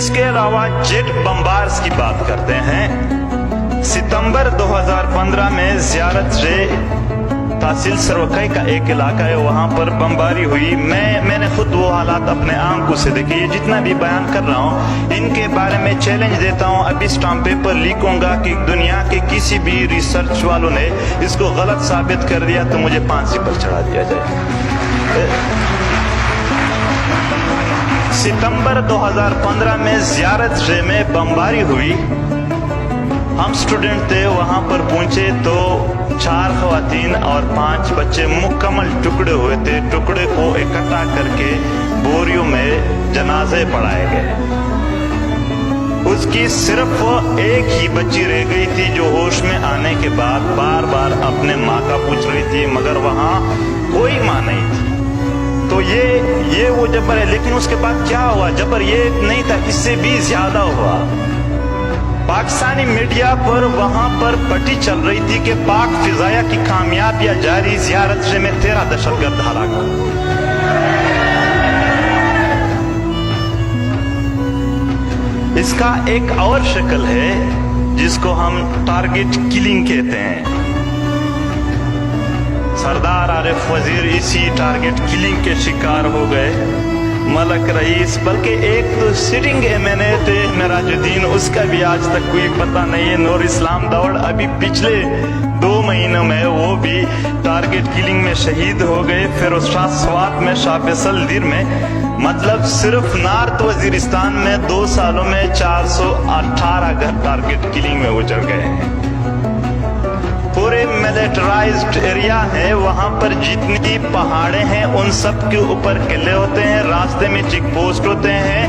इसके अलावा जेट बम्बार्स की बात करते हैं। सितंबर 2015 में ज़ियारत से तहसील सरवखई का एक इलाका है, वहाँ पर बमबारी हुई। मैंने खुद वो हालात अपने आंखों से देखे। ये जितना भी बयान कर रहा हूँ इनके बारे में चैलेंज देता हूँ। अभी स्टाम्प पेपर लीक होगा कि दुनिया के किसी भी रिसर्च वालों ने इसको गलत साबित कर दिया तो मुझे फांसी पर चढ़ा दिया जाए। सितंबर 2015 में ज़ियारत से में बमबारी हुई। हम स्टूडेंट थे, वहाँ पर पहुँचे तो 4 ख़वातीन और 5 बच्चे मुकम्मल टुकड़े हुए थे। टुकड़े को इकट्ठा करके बोरियों में जनाजे पढ़ाए गए। उसकी सिर्फ एक ही बच्ची रह गई थी जो होश में आने के बाद बार बार अपने माँ का पूछ रही थी, मगर वहाँ कोई माँ नहीं थी। तो ये वो जबर है। लेकिन उसके बाद क्या हुआ? जबर ये नहीं था, इससे भी ज्यादा हुआ। पाकिस्तानी मीडिया पर वहां पर पटी चल रही थी कि पाक फिजाया की कामयाबियां जारी, ज़ियारत से में 13 दहशतगर्द हलाक। इसका एक और शक्ल है जिसको हम टारगेट किलिंग कहते हैं। सरदार आरिफ वजीर इसी टारगेट किलिंग के शिकार हो गए। मलक रईस, बल्कि एक तो सिटिंग एमएनए थे मेराजुद्दीन, उसका भी आज तक कोई पता नहीं है। नूर इस्लाम दौड़ अभी पिछले 2 महीनों में वो भी टारगेट किलिंग में शहीद हो गए। फिर शाह स्वात में, शाह फैसल दीर में, मतलब सिर्फ नॉर्थ वजीरिस्तान में 2 सालों में 418 घर टारगेट किलिंग में उजड़ गए हैं। पूरे मिलिटराइज्ड एरिया है, वहां पर जितनी पहाड़े हैं उन सब के ऊपर किले होते हैं, रास्ते में चेक पोस्ट होते हैं।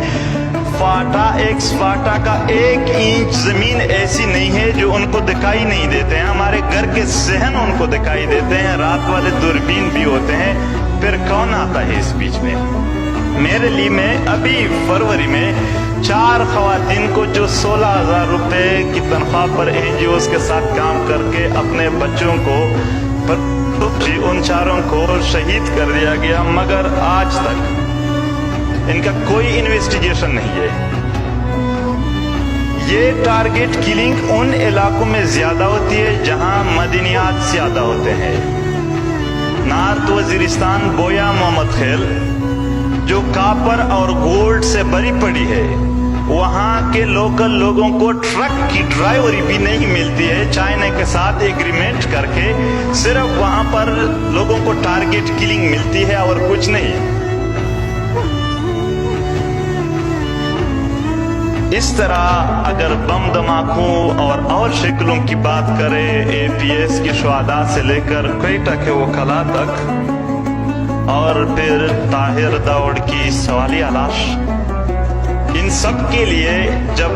फाटा का 1 इंच जमीन ऐसी नहीं है जो उनको दिखाई नहीं देते हैं। हमारे घर के सहन उनको दिखाई देते हैं, रात वाले दूरबीन भी होते हैं। फिर कौन आता है इस बीच में? मेरे लिए में अभी फरवरी में 4 ख़वातीन को जो 16,000 रुपए की तनख्वाह पर NGOs के साथ काम करके अपने बच्चों को उन 4 को शहीद कर दिया गया, मगर आज तक इनका कोई इन्वेस्टिगेशन नहीं है। ये टारगेट किलिंग उन इलाकों में ज्यादा होती है जहां मदनियात ज्यादा होते हैं। नॉर्थ वजीरिस्तान, बोया मोहम्मद खेल जो कापर और गोल्ड से भरी पड़ी है, वहाँ के लोकल लोगों को ट्रक की ड्राइवरी भी नहीं मिलती है। चाइना के साथ एग्रीमेंट करके सिर्फ वहाँ पर लोगों को टारगेट किलिंग मिलती है और कुछ नहीं। इस तरह अगर बम धमाकों और शक्लों की बात करें, APS के शुहादा से लेकर क्वेटा के वकला तक, और फिर ताहिर दौड़ की सवालिया लाश, इन सब के लिए जब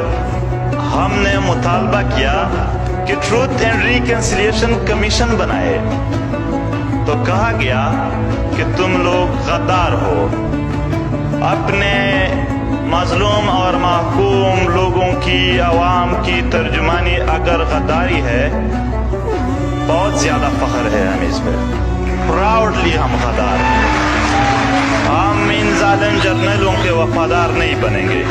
हमने मुतालबा किया कि ट्रूथ एंड रिकंसिलिएशन कमीशन बनाए तो कहा गया कि तुम लोग गद्दार हो। अपने मजलूम और महकूम लोगों की, आवाम की तर्जुमानी अगर गद्दारी है, बहुत ज्यादा फख्र है हमें इस पर। प्राउडली हम गद्दार हैं। हम इन जालिम जर्नलों के वफादार नहीं बनेंगे।